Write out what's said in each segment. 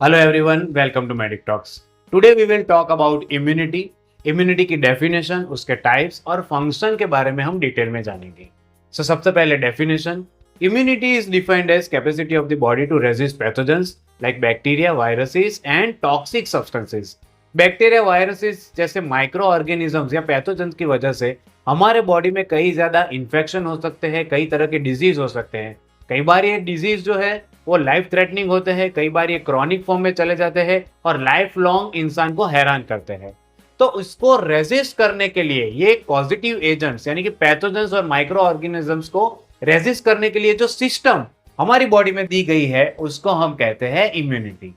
Hello everyone, welcome to Medic Talks. Today we will talk about immunity. Immunity की definition, उसके types और function के बारे में हम डिटेल में जानेंगे. सबसे पहले definition. Immunity is defined as capacity of the body to resist pathogens like bacteria, viruses and toxic substances. Bacteria, viruses जैसे माइक्रो ऑर्गेनिजम्स या पैथोजेंस की वजह से हमारे बॉडी में कई ज्यादा इन्फेक्शन हो सकते हैं, कई तरह के डिजीज हो सकते हैं. कई बार ये डिजीज जो है वो लाइफ थ्रेटनिंग होते हैं, कई बार ये क्रॉनिक फॉर्म में चले जाते हैं और लाइफ लॉन्ग इंसान को हैरान करते हैं. तो इसको रेजिस्ट करने के लिए ये पॉजिटिव एजेंट्स यानी कि पैथोजेंस और माइक्रो ऑर्गेनिजम्स को रेजिस्ट करने के लिए जो सिस्टम हमारी बॉडी में दी गई है उसको हम कहते हैं इम्यूनिटी.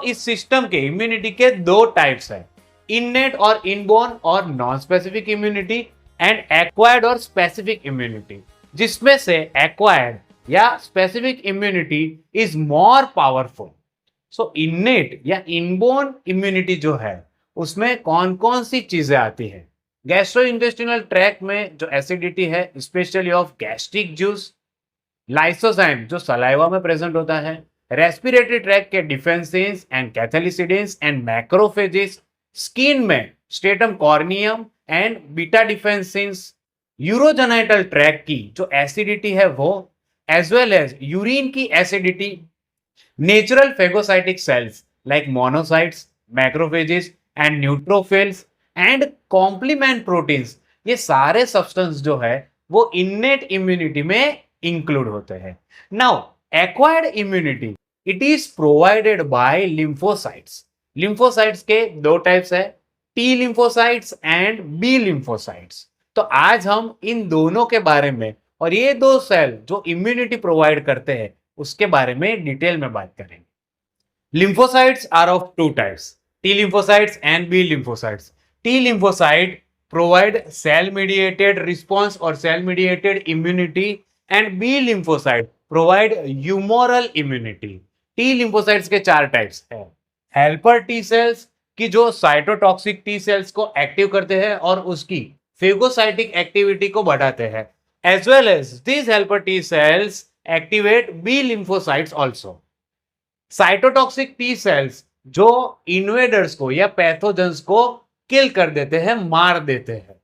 इस सिस्टम के इम्यूनिटी के दो टाइप्स है, इननेट और इनबोर्न और non specific immunity and acquired और स्पेसिफिक इम्यूनिटी. जिसमें से एक्वायर्ड या specific immunity is more powerful. Innate या इनबोर्न इम्यूनिटी जो है उसमें कौन कौन सी चीजें आती है. गैस्ट्रो इंटेस्टिनल ट्रैक्ट में जो एसिडिटी है, specially of gastric juice, lysozyme जो सलाइवा में प्रेजेंट होता है, रेस्पिरेटरी ट्रैक्ट के defensins and cathelicidins and macrophages, skin में stratum corneum and beta defensins, urogenital tract की जो एसिडिटी है वो, एज वेल एज यूरिन की acidity, natural phagocytic cells like monocytes, macrophages and neutrophils and complement proteins. ये सारे substance जो है वो इननेट इम्यूनिटी में इंक्लूड होते हैं. Now acquired immunity, it is provided by lymphocytes. Lymphocytes के दो टाइप्स है, T lymphocytes and B lymphocytes. तो आज हम इन दोनों के बारे में और ये दो सेल जो इम्यूनिटी प्रोवाइड करते हैं उसके बारे में डिटेल में बात करेंगे. Lymphocytes are of two types, T lymphocytes and B lymphocytes. T lymphocyte provide cell mediated response or cell mediated immunity and B lymphocyte provide humoral immunity. T lymphocytes के चार टाइप्स है. हेल्पर टी सेल्स की जो cytotoxic T cells को active करते हैं और उसकी फेगोसाइटिक एक्टिविटी को बढ़ाते हैं, as well as this helper T cells activate B lymphocytes also. Cytotoxic T cells जो इन्वेडर्स को या पैथोजेंस को किल कर देते हैं, मार देते हैं.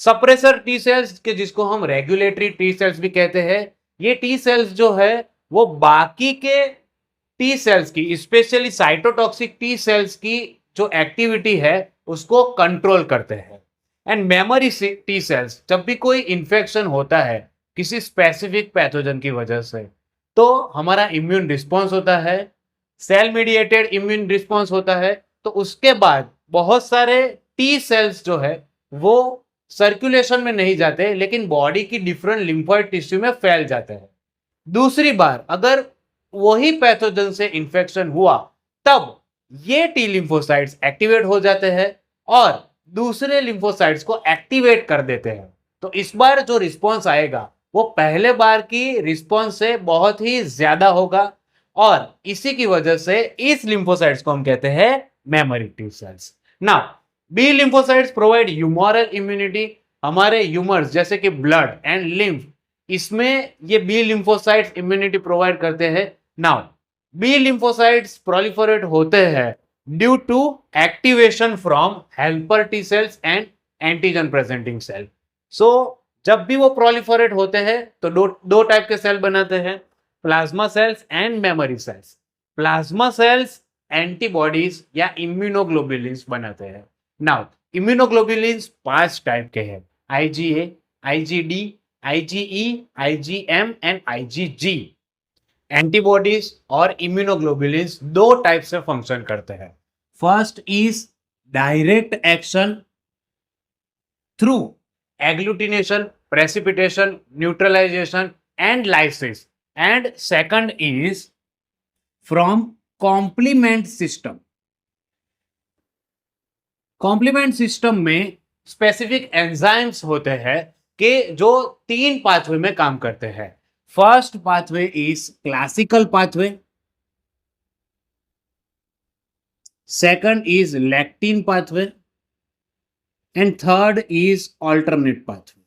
सप्रेसर टी सेल्स के जिसको हम रेगुलेटरी टी सेल्स भी कहते हैं, ये टी सेल्स जो है वो बाकी के टी सेल्स की, स्पेशली साइटोटॉक्सिक टी सेल्स की जो एक्टिविटी है उसको कंट्रोल करते हैं. एंड मेमोरी टी सेल्स, जब भी कोई इंफेक्शन होता है किसी स्पेसिफिक पैथोजन की वजह से तो हमारा इम्यून रिस्पॉन्स होता है, सेल मीडिएटेड इम्यून रिस्पॉन्स होता है. तो उसके बाद बहुत सारे टी सेल्स जो है वो सर्कुलेशन में नहीं जाते लेकिन बॉडी की डिफरेंट लिम्फोइड टिश्यू में फैल जाते हैं. दूसरी बार अगर वही पैथोजन से इंफेक्शन हुआ तब ये टी लिम्फोसाइट्स एक्टिवेट हो जाते हैं और दूसरे लिम्फोसाइट्स को एक्टिवेट कर देते हैं. तो इस बार जो रिस्पॉन्स आएगा वो पहले बार की रिस्पॉन्स से बहुत ही ज्यादा होगा और इसी की वजह से इस लिम्फोसाइट्स को हम कहते हैं memory T cells. Now B lymphocytes provide humoral immunity. हमारे ह्यूमर्स जैसे कि ब्लड एंड लिम्फ, इसमें ये बी लिम्फोसाइट्स इम्यूनिटी प्रोवाइड करते हैं. नाउ बी लिम्फोसाइट्स प्रोलिफरेट होते हैं due to activation from helper T cells and antigen presenting cell. जब भी वो प्रोलिफरेट होते हैं तो दो टाइप के सेल बनाते हैं, plasma cells and memory cells. Plasma cells antibodies या इम्यूनोग्लोबुलिन्स बनाते हैं. नाउ इम्यूनोग्लोबुलिन्स 5 टाइप के हैं, IgA, IgD, IgE, IgM and IgG. Antibodies और इम्यूनोग्लोबुलिन्स दो टाइप से फंक्शन करते हैं. First is direct action through agglutination, precipitation, neutralisation and lysis. And second is from complement system. Complement system में specific enzymes होते हैं कि जो 3 पाथवे में काम करते हैं. First pathway is classical pathway, second is lectin pathway and third is alternate pathway.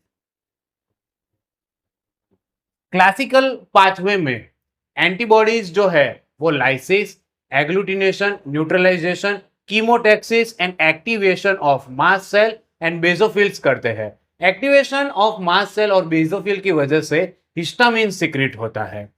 Classical pathway में एंटीबॉडीज जो है वो lysis, agglutination, neutralisation, chemotaxis and activation of mast cell and basophils करते हैं। एक्टिवेशन ऑफ मास्ट सेल और basophil की वजह से हिस्टामिन सिक्रेट होता है।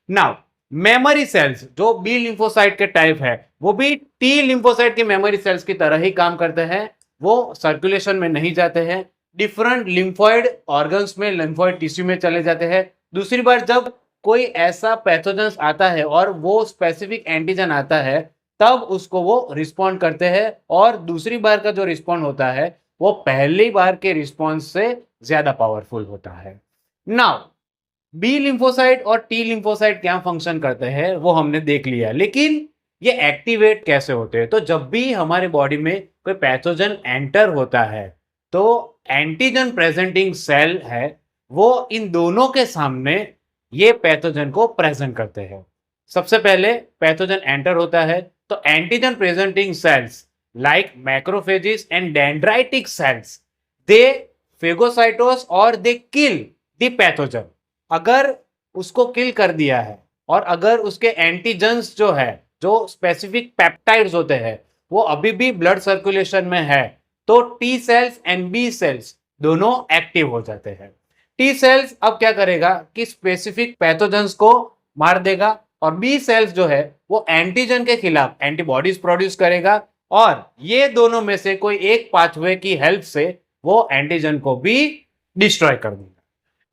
नाउ मेमोरी सेल्स जो बी लिम्फोसाइट के टाइप है वो भी टी लिम्फोसाइट के मेमोरी सेल्स की तरह ही काम करते हैं। वो सर्कुलेशन में नहीं जाते हैं, डिफरेंट लिम्फॉइड ऑर्गन्स में, लिम्फॉइड टिश्यू में चले जाते हैं। दूसरी बार जब कोई ऐसा पैथोजेंस आता है और वो स्पेसिफिक एंटीजन आता है तब उसको वो रिस्पॉन्ड करते हैं, और दूसरी बार का जो रिस्पॉन्ड होता है वो पहली बार के रिस्पॉन्स से ज्यादा पावरफुल होता है। नाउ बी लिम्फोसाइट और टी लिम्फोसाइट क्या फंक्शन करते हैं वो हमने देख लिया, लेकिन ये एक्टिवेट कैसे होते हैं? तो जब भी हमारे बॉडी में कोई पैथोजन एंटर होता है तो एंटीजन प्रेजेंटिंग सेल है वो इन दोनों के सामने ये पैथोजन को प्रेजेंट करते हैं। सबसे पहले पैथोजन एंटर होता है तो antigen presenting cells like macrophages and dendritic cells they phagocytose और दे किल द पैथोजन। अगर उसको किल कर दिया है और अगर उसके एंटीजन्स जो है, जो स्पेसिफिक पेप्टाइड्स होते हैं, वो अभी भी ब्लड सर्कुलेशन में है तो T cells and B cells दोनों एक्टिव हो जाते हैं। टी सेल्स अब क्या करेगा कि स्पेसिफिक पैथोजेंस को मार देगा, और बी सेल्स जो है वो एंटीजन के खिलाफ एंटीबॉडीज प्रोड्यूस करेगा, और ये दोनों में से कोई एक पाथवे की हेल्प से वो एंटीजन को भी डिस्ट्रॉय कर देगा।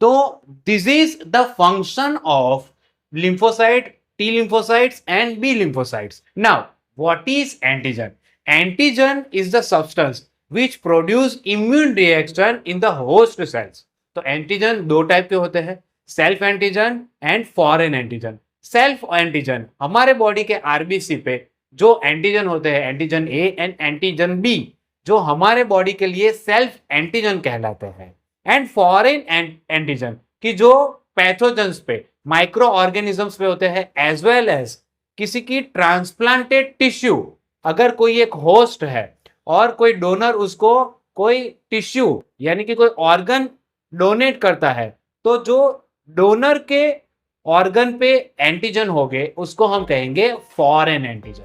तो this is the function of lymphocyte, T lymphocytes and B lymphocytes. Now, what is antigen? Antigen is the substance which produce immune reaction in the host cells. तो antigen दो type के होते हैं, self antigen and foreign antigen. Self antigen हमारे body के RBC पे जो antigen होते हैं, antigen A and antigen B, जो हमारे बॉडी के लिए सेल्फ एंटीजन कहलाते हैं। एंड फॉरेन एंटीजन की जो पैथोजेंस पे, माइक्रो ऑर्गेनिजम्स पे होते हैं, एज वेल एज किसी की ट्रांसप्लांटेड टिश्यू, अगर कोई एक होस्ट है और कोई डोनर उसको कोई टिश्यू यानी कि कोई ऑर्गन डोनेट करता है तो जो डोनर के ऑर्गन पे एंटीजन हो गए उसको हम कहेंगे फॉरेन एंटीजन।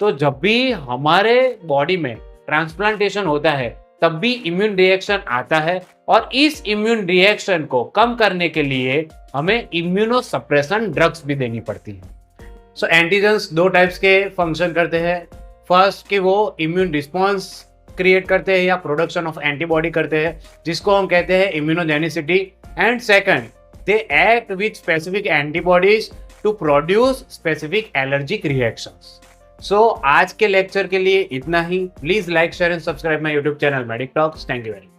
तो जब भी हमारे बॉडी में ट्रांसप्लांटेशन होता है तब भी इम्यून रिएक्शन आता है, और इस इम्यून रिएक्शन को कम करने के लिए हमें इम्यूनो सप्रेशन ड्रग्स भी देनी पड़ती है। सो एंटीजन्स दो टाइप्स के फंक्शन करते हैं। फर्स्ट कि वो इम्यून रिस्पॉन्स क्रिएट करते हैं या प्रोडक्शन ऑफ एंटीबॉडी करते हैं जिसको हम कहते हैं immunogenicity, and second they act with specific antibodies to produce specific allergic reactions. So आज के लेक्चर के लिए इतना ही। Please like, share and subscribe my YouTube channel Medic Talks. Thank you very much.